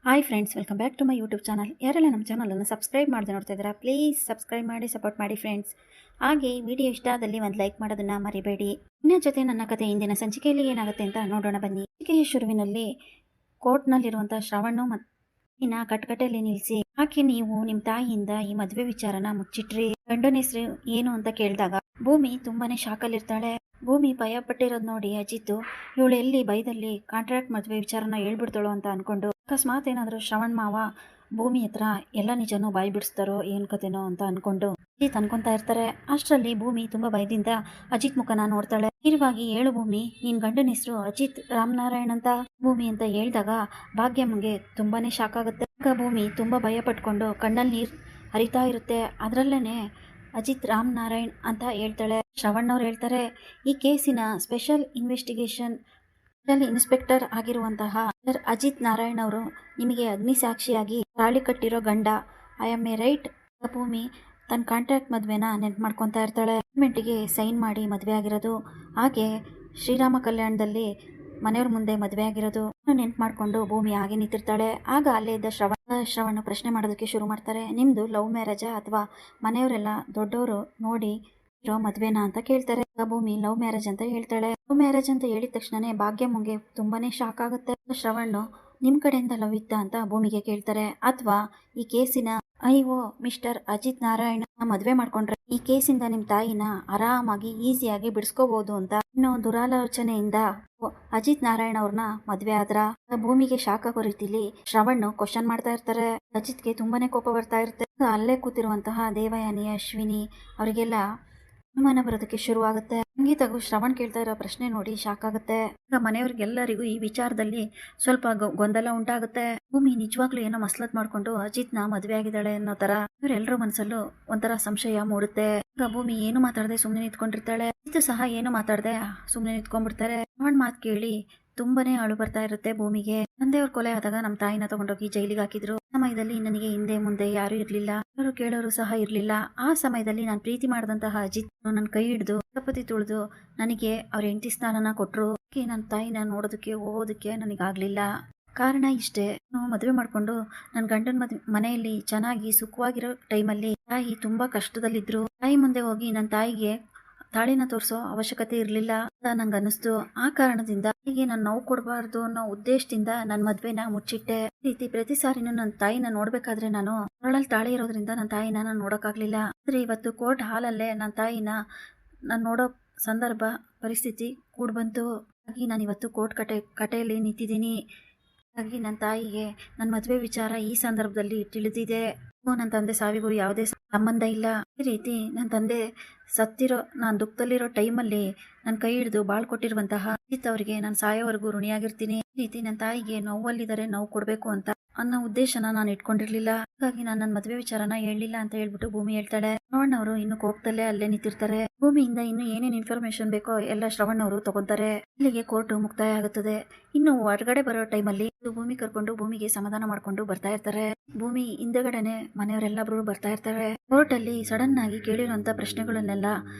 Hi friends, welcome back to my YouTube channel. ಯಾರೆಲ್ಲ ನಮ್ಮ ಚಾನಲನ್ನು ಸಬ್ಸ್ಕ್ರೈಬ್ ಮಾಡದೆ ನೋಡ್ತಾ ಇದ್ದೀರಾ, ಪ್ಲೀಸ್ ಸಬ್ಸ್ಕ್ರೈಬ್ ಮಾಡಿ ಸಪೋರ್ಟ್ ಮಾಡಿ ಫ್ರೆಂಡ್ಸ್. ಹಾಗೆ ವಿಡಿಯೋ ಇಷ್ಟ ಆದಲ್ಲಿ ಒಂದು ಲೈಕ್ ಮಾಡೋದನ್ನು ಮರಿಬೇಡಿ. ಇನ್ನ ಜೊತೆ ನನ್ನ ಕತೆ ಇಂದಿನ ಸಂಚಿಕೆಯಲ್ಲಿ ಏನಾಗುತ್ತೆ ಅಂತ ನೋಡೋಣ ಬನ್ನಿ. ಸಂಚಿಕೆಯ ಶುರುವಿನಲ್ಲಿ ಕೋರ್ಟ್ನಲ್ಲಿರುವಂಥ ಶ್ರವಣ್ಣು ಮತ್ತು ಕಟ್ಕಟೆಯಲ್ಲಿ ನಿಲ್ಲಿಸಿ, ಆಕೆ ನೀವು ನಿಮ್ಮ ತಾಯಿಯಿಂದ ಈ ಮದುವೆ ವಿಚಾರನ ಮುಚ್ಚಿಟ್ರಿ, ಗಂಡನ ಹೆಸರು ಏನು ಅಂತ ಕೇಳಿದಾಗ ಭೂಮಿ ತುಂಬಾನೇ ಶಾಕಲ್ಲಿರ್ತಾಳೆ. ಭೂಮಿ ಭಯ ಪಟ್ಟಿರೋದು ನೋಡಿ ಅಜಿತ್ ಇವಳು ಎಲ್ಲಿ ಬೈದಲ್ಲಿ ಕಾಂಟ್ರಾಕ್ಟ್ ಮದುವೆ ವಿಚಾರನ ಹೇಳ್ಬಿಡ್ತಾಳೋ ಅಂತ ಅನ್ಕೊಂಡು ಅಕಸ್ಮಾತ್ ಏನಾದರೂ ಶ್ರವಣ್ ಮಾವ ಭೂಮಿ ಹತ್ರ ಎಲ್ಲ ನಿಜನೂ ಬಾಯಿ ಬಿಡಿಸ್ತಾರೋ ಏನು ಕತೆನೋ ಅಂತ ಅನ್ಕೊಂಡು ಅಜಿತ್ ಅನ್ಕೊಂತಾ ಇರ್ತಾರೆ. ಅಷ್ಟರಲ್ಲಿ ಭೂಮಿ ತುಂಬಾ ಭಯದಿಂದ ಅಜಿತ್ ಮುಖನ ನೋಡ್ತಾಳೆ. ಧೀರವಾಗಿ ಹೇಳು ಭೂಮಿ, ನಿನ್ ಗಂಡನ ಹೆಸರು ಅಜಿತ್ ರಾಮನಾರಾಯಣ್ ಅಂತ ಭೂಮಿ ಅಂತ ಹೇಳಿದಾಗ ಭಾಗ್ಯಮ್ಮಗೆ ತುಂಬಾನೇ ಶಾಕ್ ಆಗುತ್ತೆ. ಆಗ ಭೂಮಿ ತುಂಬಾ ಭಯ ಪಟ್ಕೊಂಡು ಕಣ್ಣಲ್ಲಿ ನೀರು ಹರಿತಾ ಇರುತ್ತೆ. ಅದರಲ್ಲೇನೆ ಅಜಿತ್ ರಾಮನಾರಾಯಣ್ ಅಂತ ಹೇಳ್ತಾಳೆ. ಶ್ರವಣ್ ಅವ್ರು ಹೇಳ್ತಾರೆ, ಈ ಕೇಸಿನ ಸ್ಪೆಷಲ್ ಇನ್ವೆಸ್ಟಿಗೇಷನ್ ಇನ್ಸ್ಪೆಕ್ಟರ್ ಆಗಿರುವಂತಹ ಸರ್ ಅಜಿತ್ ನಾರಾಯಣ್ ಅವರು ನಿಮಗೆ ಅಗ್ನಿ ಸಾಕ್ಷಿಯಾಗಿ ತಾಳಿ ಕಟ್ಟಿರೋ ಗಂಡ. I am A right? ಭೂಮಿ ತನ್ನ ಕಾಂಟ್ರಾಕ್ಟ್ ಮದುವೆನ ನೆನ್ಪು ಮಾಡ್ಕೊತಾ ಇರ್ತಾಳೆ. ಅಗ್ರಿಮೆಂಟಿಗೆ ಸೈನ್ ಮಾಡಿ ಮದುವೆ ಆಗಿರೋದು, ಹಾಗೆ ಶ್ರೀರಾಮ ಕಲ್ಯಾಣದಲ್ಲಿ ಮನೆಯವ್ರ ಮುಂದೆ ಮದುವೆ ಆಗಿರೋದು ನೆನ್ಪು ಮಾಡ್ಕೊಂಡು ಭೂಮಿ ಹಾಗೆ ನಿಂತಿರ್ತಾಳೆ. ಆಗ ಅಲ್ಲೇ ಇದ್ದ ಶ್ರವಣ ಪ್ರಶ್ನೆ ಮಾಡೋದಕ್ಕೆ ಶುರು ಮಾಡ್ತಾರೆ. ನಿಮ್ದು ಲವ್ ಮ್ಯಾರೇಜಾ ಅಥವಾ ಮನೆಯವರೆಲ್ಲ ದೊಡ್ಡವರು ನೋಡಿ ಇರೋ ಮದ್ವೆನಾ ಅಂತ ಕೇಳ್ತಾರೆ. ಭೂಮಿ ಲವ್ ಮ್ಯಾರೇಜ್ ಅಂತ ಹೇಳ್ತಾಳೆ. ಲವ್ ಮ್ಯಾರೇಜ್ ಅಂತ ಹೇಳಿದ ತಕ್ಷಣನೇ ಭಾಗ್ಯಮ್ಮಗೆ ತುಂಬಾನೇ ಶಾಕ್ ಆಗುತ್ತೆ. ಶ್ರವಣ್ ನಿಮ್ ಕಡೆಯಿಂದ ಲವ್ ಇತ್ತ ಅಂತ ಭೂಮಿಗೆ ಕೇಳ್ತಾರೆ. ಅಥವಾ ಈ ಕೇಸಿನ ಐಒ ಮಿಸ್ಟರ್ ಅಜಿತ್ ನಾರಾಯಣ್ ಮದ್ವೆ ಮಾಡ್ಕೊಂಡ್ರೆ ಈ ಕೇಸಿಂದ ನಿಮ್ ತಾಯಿನ ಆರಾಮಾಗಿ ಈಸಿಯಾಗಿ ಬಿಡಿಸ್ಕೋಬಹುದು ಅಂತ ಇನ್ನು ದುರಾಲೋಚನೆಯಿಂದ ಅಜಿತ್ ನಾರಾಯಣ್ ಅವ್ರನ್ನ ಮದ್ವೆ ಆದ್ರ ಭೂಮಿಗೆ ಶಾಕ್ ಆಗೋ ರೀತಿಲಿ ಶ್ರವಣ್ ಕ್ವಶನ್ ಮಾಡ್ತಾ ಇರ್ತಾರೆ. ಅಜಿತ್ಗೆ ತುಂಬಾನೇ ಕೋಪ ಬರ್ತಾ ಇರುತ್ತೆ. ಅಲ್ಲೇ ಕೂತಿರುವಂತಹ ದೇವಯಾನಿ, ಅಶ್ವಿನಿ ಅವರಿಗೆಲ್ಲ ಅನುಮಾನ ಬರೋದಕ್ಕೆ ಶುರುವಾಗುತ್ತೆ. ಸಂಗೀತಗೂ ಶ್ರವಣ್ ಕೇಳ್ತಾ ಇರೋ ಪ್ರಶ್ನೆ ನೋಡಿ ಶಾಕ್ ಆಗುತ್ತೆ. ಈಗ ಮನೆಯವ್ರಿಗೆಲ್ಲರಿಗೂ ಈ ವಿಚಾರದಲ್ಲಿ ಸ್ವಲ್ಪ ಗೊಂದಲ ಉಂಟಾಗುತ್ತೆ. ಭೂಮಿ ನಿಜವಾಗ್ಲೂ ಏನೋ ಮಸ್ಲತ್ ಮಾಡ್ಕೊಂಡು ಅಜಿತ್ನ ಮದುವೆ ಆಗಿದ್ದಾಳೆ ಅನ್ನೋ ತರ ಇವರೆಲ್ಲರ ಮನಸ್ಸಲ್ಲೂ ಒಂಥರ ಸಂಶಯ ಮೂಡುತ್ತೆ. ಈಗ ಭೂಮಿ ಏನು ಮಾತಾಡದೆ ಸುಮ್ಮನೆ ನಿಂತ್ಕೊಂಡಿರ್ತಾಳೆ. ಅಜಿತ್ ಸಹ ಏನು ಮಾತಾಡದೆ ಸುಮ್ಮನೆ ನಿಂತ್ಕೊಂಡ್ಬಿಡ್ತಾರೆ. ಶ್ರವಣ್ ಮಾತು ಕೇಳಿ ತುಂಬಾನೇ ಅಳು ಬರ್ತಾ ಇರುತ್ತೆ ಭೂಮಿಗೆ. ತಂದೆಯವ್ರ ಕೊಲೆ ಆದಾಗ ನಮ್ಮ ತಾಯಿನ ತಗೊಂಡೋಗಿ ಜೈಲಿಗೆ ಹಾಕಿದ್ರು. ಸಮಯದಲ್ಲಿ ನನಗೆ ಹಿಂದೆ ಮುಂದೆ ಯಾರು ಇರ್ಲಿಲ್ಲ, ಯಾರು ಕೇಳೋರು ಸಹ ಇರ್ಲಿಲ್ಲ. ಆ ಸಮಯದಲ್ಲಿ ನಾನು ಪ್ರೀತಿ ಮಾಡಿದಂತಹ ಅಜಿತ್ ನನ್ನ ಕೈ ಹಿಡಿದು ಸಪತಿ ತುಳಿದು ನನಗೆ ಅವ್ರ ಹೆಂಡತಿ ಸ್ಥಾನನ ಕೊಟ್ರು. ನನ್ನ ತಾಯಿನ ನೋಡೋದಕ್ಕೆ ಹೋಗೋದಕ್ಕೆ ನನಗಾಗ್ಲಿಲ್ಲ. ಕಾರಣ ಇಷ್ಟೇ, ನಾವು ಮದುವೆ ಮಾಡ್ಕೊಂಡು ನನ್ನ ಗಂಡನ ಮನೆಯಲ್ಲಿ ಚೆನ್ನಾಗಿ ಸುಖವಾಗಿರೋ ಟೈಮಲ್ಲಿ ತಾಯಿ ತುಂಬಾ ಕಷ್ಟದಲ್ಲಿದ್ರು. ತಾಯಿ ಮುಂದೆ ಹೋಗಿ ನನ್ನ ತಾಯಿಗೆ ತಾಳಿನ ತೋರಿಸೋ ಅವಶ್ಯಕತೆ ಇರಲಿಲ್ಲ ಅಂತ ನಂಗೆ ಅನ್ನಿಸ್ತು. ಆ ಕಾರಣದಿಂದ ಹೀಗೆ ನಾನು ನೋವು ಕೊಡಬಾರ್ದು ಅನ್ನೋ ಉದ್ದೇಶದಿಂದ ನನ್ನ ಮದ್ವೆನ ಮುಚ್ಚಿಟ್ಟೆ. ರೀತಿ ಪ್ರತಿ ಸಾರಿನೂ ನನ್ನ ತಾಯಿನ ನೋಡ್ಬೇಕಾದ್ರೆ ನಾನು ಹೊರಳಲ್ಲಿ ತಾಳಿ ಇರೋದ್ರಿಂದ ನನ್ನ ತಾಯಿನ ನಾನು ನೋಡೋಕ್ಕಾಗ್ಲಿಲ್ಲ. ಆದ್ರೆ ಇವತ್ತು ಕೋರ್ಟ್ ಹಾಲಲ್ಲೇ ನನ್ನ ತಾಯಿನ ನಾನು ನೋಡೋ ಸಂದರ್ಭ ಪರಿಸ್ಥಿತಿ ಕೂಡ್ ಬಂತು. ಹಾಗಾಗಿ ನಾನು ಇವತ್ತು ಕೋರ್ಟ್ ಕಟೆಯಲ್ಲಿ ನಿಂತಿದ್ದೀನಿ. ಹಾಗಾಗಿ ನನ್ನ ತಾಯಿಗೆ ನನ್ನ ಮದುವೆ ವಿಚಾರ ಈ ಸಂದರ್ಭದಲ್ಲಿ ತಿಳಿದಿದೆ. ನನ್ನ ತಂದೆ ಸಾವಿಗೂ ಯಾವುದೇ ಸಂಬಂಧ ಇಲ್ಲ. ಈ ರೀತಿ ನನ್ನ ತಂದೆ ಸತ್ತಿರೋ ನಾನು ದುಃಖದಲ್ಲಿರೋ ಟೈಮಲ್ಲಿ ನನ್ನ ಕೈ ಹಿಡಿದು ಬಾಳ್ ಕೊಟ್ಟಿರುವಂತಹ ಅಜಿತ್ ಅವರಿಗೆ ನಾನು ಸಾಯೋವರೆಗೂ ಋಣಿಯಾಗಿರ್ತೀನಿ. ಈ ರೀತಿ ನನ್ನ ತಾಯಿಗೆ ನೋವಲ್ಲಿದ್ದಾರೆ, ನೋವು ಕೊಡಬೇಕು ಅಂತ ಅನ್ನೋ ಉದ್ದೇಶನ ನಾನು ಇಟ್ಕೊಂಡಿರ್ಲಿಲ್ಲ. ಹಾಗಾಗಿ ನಾನು ನನ್ನ ಮದುವೆ ವಿಚಾರನ ಹೇಳಲಿಲ್ಲ ಅಂತ ಹೇಳ್ಬಿಟ್ಟು ಭೂಮಿ ಹೇಳ್ತಾಳೆ. ಶ್ರವಣ್ ಅವರು ಇನ್ನು ಕೋಪದಲ್ಲೇ ಅಲ್ಲೇ ನಿಂತಿರ್ತಾರೆ. ಭೂಮಿಯಿಂದ ಇನ್ನು ಏನೇನು ಇನ್ಫಾರ್ಮೇಶನ್ ಬೇಕೋ ಎಲ್ಲ ಶ್ರವಣ್ ಅವರು ತಗೊಂತಾರೆ. ಇಲ್ಲಿಗೆ ಕೋರ್ಟ್ ಮುಕ್ತಾಯ ಆಗುತ್ತದೆ. ಇನ್ನು ಹೊರಗಡೆ ಬರೋ ಟೈಮಲ್ಲಿ ಭೂಮಿ ಕರ್ಕೊಂಡು ಭೂಮಿಗೆ ಸಮಾಧಾನ ಮಾಡ್ಕೊಂಡು ಬರ್ತಾ ಇರ್ತಾರೆ. ಭೂಮಿ ಹಿಂದೆಗಡೆನೆ ಮನೆಯವರೆಲ್ಲರೂ ಬರ್ತಾ ಇರ್ತಾರೆ. ಕೋರ್ಟ್ ಅಲ್ಲಿ ಸಡನ್ ಆಗಿ ಕೇಳಿರುವಂತ ಪ್ರಶ್ನೆಗಳನ್ನೆಲ್ಲ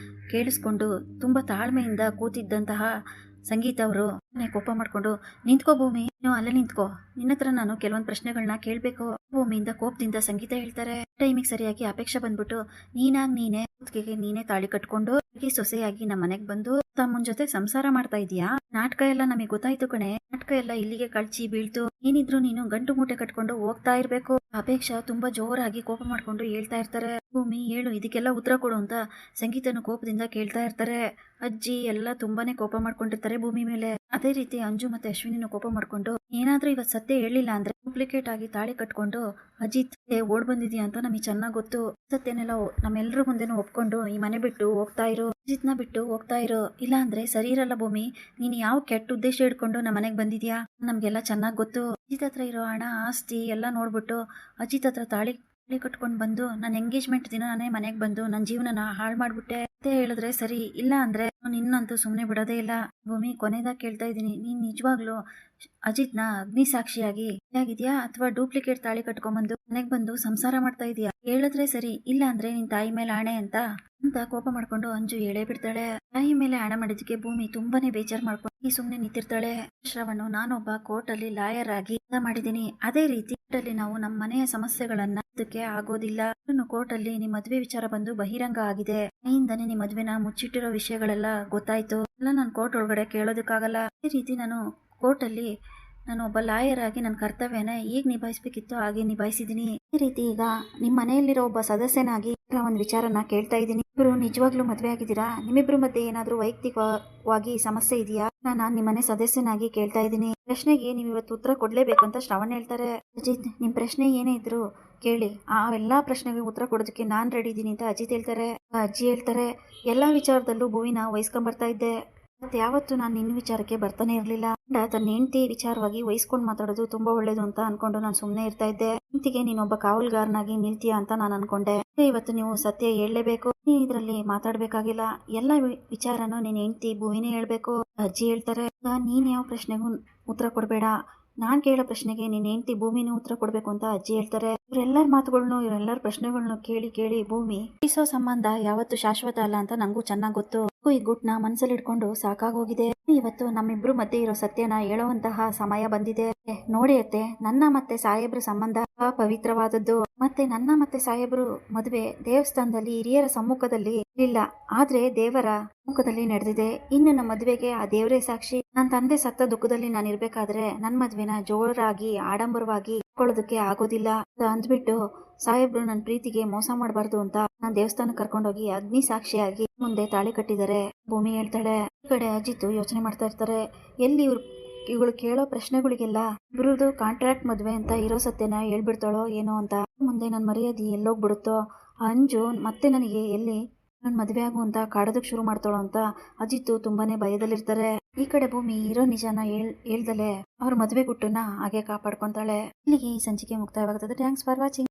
ಕೇಳಿಸ್ಕೊಂಡು ತುಂಬಾ ತಾಳ್ಮೆಯಿಂದ ಕೂತಿದ್ದಂತಹ ಸಂಗೀತ ಅವರು ಕೋಪ ಮಾಡ್ಕೊಂಡು, ನಿಂತ್ಕೋ ಭೂಮಿ, ನೀವು ಅಲ್ಲೇ ನಿಂತ್ಕೋ, ನಿನ್ನ ಹತ್ರ ನಾನು ಕೆಲವೊಂದು ಪ್ರಶ್ನೆಗಳನ್ನ ಕೇಳ್ಬೇಕು. ಭೂಮಿಯಿಂದ ಕೋಪದಿಂದ ಸಂಗೀತ ಹೇಳ್ತಾರೆ. ಟೈಮಿಗೆ ಸರಿಯಾಗಿ ಅಪೇಕ್ಷೆ ಬಂದ್ಬಿಟ್ಟು ನೀನೇ ನೀನೇ ತಾಳಿ ಕಟ್ಕೊಂಡು ಸೊಸೆಯಾಗಿ ನಮ್ಮ ಮನೆಗ್ ಬಂದು ತಮ್ಮನ್ ಜೊತೆ ಸಂಸಾರ ಮಾಡ್ತಾ ಇದೀಯಾ? ನಾಟಕ ಎಲ್ಲ ನಮಗೆ ಗೊತ್ತಾಯ್ತು ಕಣೆ, ನಾಟಕ ಎಲ್ಲ ಇಲ್ಲಿಗೆ ಕಳ್ಚಿ ಬೀಳ್ತು. ಏನಿದ್ರು ನೀನು ಗಂಟು ಮೂಟೆ ಕಟ್ಕೊಂಡು ಹೋಗ್ತಾ ಇರ್ಬೇಕು. ಅಪೇಕ್ಷಾ ತುಂಬಾ ಜೋರಾಗಿ ಕೋಪ ಮಾಡ್ಕೊಂಡು ಹೇಳ್ತಾ ಇರ್ತಾರೆ. ಭೂಮಿ ಹೇಳು, ಇದಕ್ಕೆಲ್ಲ ಉತ್ತರ ಕೊಡು ಅಂತ ಸಂಗೀತನು ಕೋಪದಿಂದ ಕೇಳ್ತಾ ಇರ್ತಾರೆ. ಅಜ್ಜಿ ಎಲ್ಲ ತುಂಬಾನೇ ಕೋಪ ಮಾಡ್ಕೊಂಡಿರ್ತಾರೆ ಭೂಮಿ ಮೇಲೆ. ಅದೇ ರೀತಿ ಅಂಜು ಮತ್ತೆ ಅಶ್ವಿನಿನ ಕೋಪ ಮಾಡ್ಕೊಂಡು, ಏನಾದ್ರೂ ಇವತ್ ಸತ್ಯ ಹೇಳಿಲ್ಲ ಅಂದ್ರೆ ಡೂಪ್ಲಿಕೇಟ್ ಆಗಿ ತಾಳಿ ಕಟ್ಕೊಂಡು ಅಜಿತ್ ಓಡ್ ಬಂದಿದ್ಯಾ ಅಂತ ನಮಗೆ ಚೆನ್ನಾಗ್ ಗೊತ್ತು. ಸತ್ಯನೆಲ್ಲ ನಮ್ಮೆಲ್ಲರ ಮುಂದೆನೂ ಒಪ್ಕೊಂಡು ಈ ಮನೆ ಬಿಟ್ಟು ಹೋಗ್ತಾ ಇರೋ, ಅಜಿತ್ನ ಬಿಟ್ಟು ಹೋಗ್ತಾ ಇರೋ, ಇಲ್ಲ ಅಂದ್ರೆ ಸರಿ ಇರಲ್ಲ ಭೂಮಿ. ನೀನ್ ಯಾವ ಕೆಟ್ಟ ಉದ್ದೇಶ ಇಟ್ಕೊಂಡು ನಮ್ಮ ಮನೆಗ್ ಬಂದಿದ್ಯಾ ನಮ್ಗೆಲ್ಲ ಚೆನ್ನಾಗ್ ಗೊತ್ತು. ಅಜಿತ್ ಹತ್ರ ಇರೋ ಹಣ ಆಸ್ತಿ ಎಲ್ಲ ನೋಡ್ಬಿಟ್ಟು ಅಜಿತ್ ಹತ್ರ ತಾಳಿ ಕಟ್ಕೊಂಡ್ ಬಂದು ನನ್ನ ಎಂಗೇಜ್ಮೆಂಟ್ ದಿನ ನಾನೇ ಮನೆಗ್ ಬಂದು ನನ್ನ ಜೀವನನ ಹಾಳು ಮಾಡ್ಬಿಟ್ಟೆ ಅಂತ ಹೇಳಿದ್ರೆ ಸರಿ, ಇಲ್ಲ ಅಂದ್ರೆ ನಾನು ಇನ್ನಂತೂ ಸುಮ್ನೆ ಬಿಡೋದೇ ಇಲ್ಲ. ಭೂಮಿ, ಕೊನೆದಾಗ ಕೇಳ್ತಾ ಇದ್ದೀನಿ, ನೀನ್ ನಿಜವಾಗ್ಲು ಅಜಿತ್ನ ಅಗ್ನಿ ಸಾಕ್ಷಿಯಾಗಿ ಆಗಿದ್ಯಾ ಅಥವಾ ಡೂಪ್ಲಿಕೇಟ್ ತಾಳಿ ಕಟ್ಕೊಂಡ್ಬಂದು ಮನೆಗೆ ಬಂದು ಸಂಸಾರ ಮಾಡ್ತಾ ಇದೀಯಾ? ಹೇಳಿದ್ರೆ ಸರಿ, ಇಲ್ಲ ಅಂದ್ರೆ ನಿನ್ ತಾಯಿ ಮೇಲೆ ಆಣೆ ಅಂತ ಕೋಪ ಮಾಡ್ಕೊಂಡು ಅಂಜು ಹೇಳೇ ಬಿಡ್ತಾಳೆ. ತಾಯಿ ಮೇಲೆ ಆಣೆ ಮಾಡಿದಕ್ಕೆ ಭೂಮಿ ತುಂಬಾನೇ ಬೇಜಾರ್ ಮಾಡ್ಕೊಂಡು ಸುಮ್ನೆ ನಿಂತಿರ್ತಾಳೆ. ಶ್ರವಣ್, ನಾನೊಬ್ಬ ಕೋರ್ಟ್ ಅಲ್ಲಿ ಲಾಯರ್ ಆಗಿ ಕೆಲಸ ಮಾಡಿದೀನಿ. ಅದೇ ರೀತಿ ಕೋರ್ಟ್ ಅಲ್ಲಿ ನಾವು ನಮ್ಮ ಮನೆಯ ಸಮಸ್ಯೆಗಳನ್ನ ಅದಕ್ಕೆ ಆಗೋದಿಲ್ಲ. ಕೋರ್ಟ್ ಅಲ್ಲಿ ನಿಮ್ ಮದ್ವೆ ವಿಚಾರ ಬಂದು ಬಹಿರಂಗ ಆಗಿದೆ. ಮನೆಯಿಂದಾನೆ ನಿಮ್ ಮದ್ವೆನ ಮುಚ್ಚಿಟ್ಟಿರೋ ವಿಷಯಗಳೆಲ್ಲ ಗೊತ್ತಾಯ್ತು. ಎಲ್ಲ ನಾನು ಕೋರ್ಟ್ ಒಳಗಡೆ ಕೇಳೋದಕ್ಕಾಗಲ್ಲ. ಅದೇ ರೀತಿ ಕೋರ್ಟಲ್ಲಿ ನಾನು ಒಬ್ಬ ಲಾಯರ್ ಆಗಿ ನನ್ನ ಕರ್ತವ್ಯನ ಈಗ ನಿಭಾಯಿಸ್ಬೇಕಿತ್ತು, ಹಾಗೆ ನಿಭಾಯಿಸಿದೀನಿ. ಈ ರೀತಿ ಈಗ ನಿಮ್ಮ ಮನೆಯಲ್ಲಿರೋ ಒಬ್ಬ ಸದಸ್ಯನಾಗಿ ಒಂದು ವಿಚಾರನ ಕೇಳ್ತಾ ಇದ್ದೀನಿ. ಇಬ್ರು ನಿಜವಾಗ್ಲೂ ಮದ್ವೆ ಆಗಿದ್ದೀರಾ? ನಿಮ್ಮಿಬ್ರು ಮಧ್ಯೆ ಏನಾದ್ರೂ ವೈಯಕ್ತಿಕವಾಗಿ ಸಮಸ್ಯೆ ಇದೆಯಾ? ನಾನು ನಿಮ್ಮ ಮನೆ ಸದಸ್ಯನಾಗಿ ಕೇಳ್ತಾ ಇದ್ದೀನಿ. ಪ್ರಶ್ನೆಗೆ ನೀವು ಇವತ್ತು ಉತ್ತರ ಕೊಡ್ಲೇಬೇಕಂತ ಶ್ರವಣ್ ಹೇಳ್ತಾರೆ. ಅಜಿತ್, ನಿಮ್ ಪ್ರಶ್ನೆ ಏನೇ ಇದ್ರು ಕೇಳಿ, ಆ ಎಲ್ಲಾ ಪ್ರಶ್ನೆಗೆ ಉತ್ತರ ಕೊಡೋದಕ್ಕೆ ನಾನ್ ರೆಡಿ ಇದ್ದೀನಿ ಅಂತ ಅಜಿತ್ ಹೇಳ್ತಾರೆ. ಅಜ್ಜಿ ಹೇಳ್ತಾರೆ, ಎಲ್ಲಾ ವಿಚಾರದಲ್ಲೂ ಭೂವಿನ ವಹಿಸ್ಕೊಂಡ್ ಬರ್ತಾ ಇದ್ದೆ. ಮತ್ತೆ ಯಾವತ್ತು ನಾನು ನಿನ್ನ ವಿಚಾರಕ್ಕೆ ಬರ್ತಾನೆ ಇರ್ಲಿಲ್ಲ. ತನ್ನ ಹೆಂಡತಿ ವಿಚಾರವಾಗಿ ವಹಿಸ್ಕೊಂಡು ಮಾತಾಡೋದು ತುಂಬಾ ಒಳ್ಳೇದು ಅಂತ ಅನ್ಕೊಂಡು ನಾನು ಸುಮ್ಮನೆ ಇರ್ತಾ ಇದ್ದೆ. ಹೆಂಡತಿಗೆ ನೀನೊಬ್ಬ ಕಾವಲ್ಗಾರನಾಗಿ ನಿಲ್ತೀಯಾ ಅಂತ ನಾನು ಅನ್ಕೊಂಡೆ. ಇವತ್ತು ನೀವು ಸತ್ಯ ಹೇಳಲೇಬೇಕು. ನೀನ್ ಇದ್ರಲ್ಲಿ ಮಾತಾಡ್ಬೇಕಾಗಿಲ್ಲ. ಎಲ್ಲ ವಿಚಾರನೂ ನಿನ್ನ ಹೆಂಡತಿ ಭೂವಿನೇ ಹೇಳ್ಬೇಕು. ಅಜ್ಜಿ ಹೇಳ್ತಾರೆ, ನೀನ್ ಯಾವ ಪ್ರಶ್ನೆಗೂ ಉತ್ತರ ಕೊಡ್ಬೇಡ. ನಾನ್ ಕೇಳೋ ಪ್ರಶ್ನೆಗೆ ನಿನ್ನ ಹೆಂಡತಿ ಭೂಮಿನೂ ಉತ್ತರ ಕೊಡ್ಬೇಕು ಅಂತ ಅಜ್ಜಿ ಹೇಳ್ತಾರೆ. ಇವರೆಲ್ಲರ ಮಾತುಗಳನ್ನು, ಇವರೆಲ್ಲರ ಪ್ರಶ್ನೆಗಳನ್ನು ಕೇಳಿ ಕೇಳಿ ಭೂಮಿ ಇಸೋ ಸಂಬಂಧ ಯಾವತ್ತು ಶಾಶ್ವತ ಅಲ್ಲ ಅಂತ ನಂಗೂ ಚೆನ್ನಾಗ್ ಗೊತ್ತು. ಈ ಗುಟ್ನ ಮನಸ್ಸಲ್ಲಿ ಇಟ್ಕೊಂಡು ಸಾಕಾಗೋಗಿದೆ. ಇವತ್ತು ನಮ್ಮಿಬ್ರು ಮಧ್ಯೆ ಇರೋ ಸತ್ಯನ ಹೇಳುವಂತಹ ಸಮಯ ಬಂದಿದೆ. ನೋಡಿ ಅತ್ತೆ, ನನ್ನ ಮತ್ತೆ ಸಾಹೇಬ್ರ ಸಂಬಂಧ ಪವಿತ್ರವಾದದ್ದು. ಮತ್ತೆ ನನ್ನ ಮತ್ತೆ ಸಾಹೇಬ್ರು ಮದುವೆ ದೇವಸ್ಥಾನದಲ್ಲಿ ಹಿರಿಯರ ಸಮ್ಮುಖದಲ್ಲಿ ಇಲ್ಲ, ಆದ್ರೆ ದೇವರ ಮುಖದಲ್ಲಿ ನಡೆದಿದೆ. ಇನ್ನು ನಮ್ಮ ಮದುವೆಗೆ ಆ ದೇವರೇ ಸಾಕ್ಷಿ. ನನ್ನ ತಂದೆ ಸತ್ತ ದುಃಖದಲ್ಲಿ ನಾನು ಇರ್ಬೇಕಾದ್ರೆ ನನ್ನ ಮದ್ವೆನ ಜೋರಾಗಿ ಆಡಂಬರವಾಗಿ ಕೊಳ್ಳೋದಕ್ಕೆ ಆಗೋದಿಲ್ಲ ಅಂದ್ಬಿಟ್ಟು ಸಾಹೇಬ್ರು ನನ್ನ ಪ್ರೀತಿಗೆ ಮೋಸ ಮಾಡಬಾರ್ದು ಅಂತ ನಾನು ದೇವಸ್ಥಾನಕ್ಕೆ ಕರ್ಕೊಂಡೋಗಿ ಅಗ್ನಿ ಸಾಕ್ಷಿಯಾಗಿ ಮುಂದೆ ತಾಳಿ ಕಟ್ಟಿದ್ದಾರೆ. ಭೂಮಿ ಹೇಳ್ತಾಳೆ. ಈ ಕಡೆ ಅಜಿತ್ ಯೋಚನೆ ಮಾಡ್ತಾ ಇರ್ತಾರೆ, ಎಲ್ಲಿ ಇವಳು ಕೇಳೋ ಪ್ರಶ್ನೆಗಳಿಗೆಲ್ಲ ಇಬ್ರದ್ದು ಕಾಂಟ್ರಾಕ್ಟ್ ಮದ್ವೆ ಅಂತ ಇರೋ ಸತ್ಯನ ಹೇಳ್ಬಿಡ್ತಾಳೋ ಏನೋ ಅಂತ. ಮುಂದೆ ನನ್ನ ಮರ್ಯಾದೆ ಎಲ್ಲೋಗ್ಬಿಡುತ್ತೋ, ಅಂಜು ಮತ್ತೆ ನನಗೆ ಎಲ್ಲಿ ನನ್ನ ಮದುವೆ ಆಗು ಅಂತ ಕಾಡೋದಕ್ಕೆ ಶುರು ಮಾಡ್ತಾಳೋ ಅಂತ ಅಜಿತ್ ತುಂಬಾನೇ ಭಯದಲ್ಲಿರ್ತಾರೆ. ಈ ಕಡೆ ಭೂಮಿ ಇರೋ ನಿಜಾನ ಹೇಳ್ದಲೆ ಅವ್ರ ಮದುವೆ ಗುಟ್ಟನ್ನ ಹಾಗೆ ಕಾಪಾಡ್ಕೊಂತಾಳೆ. ಇಲ್ಲಿಗೆ ಈ ಸಂಚಿಕೆ ಮುಕ್ತಾಯವಾಗುತ್ತದೆ. Thanks for watching.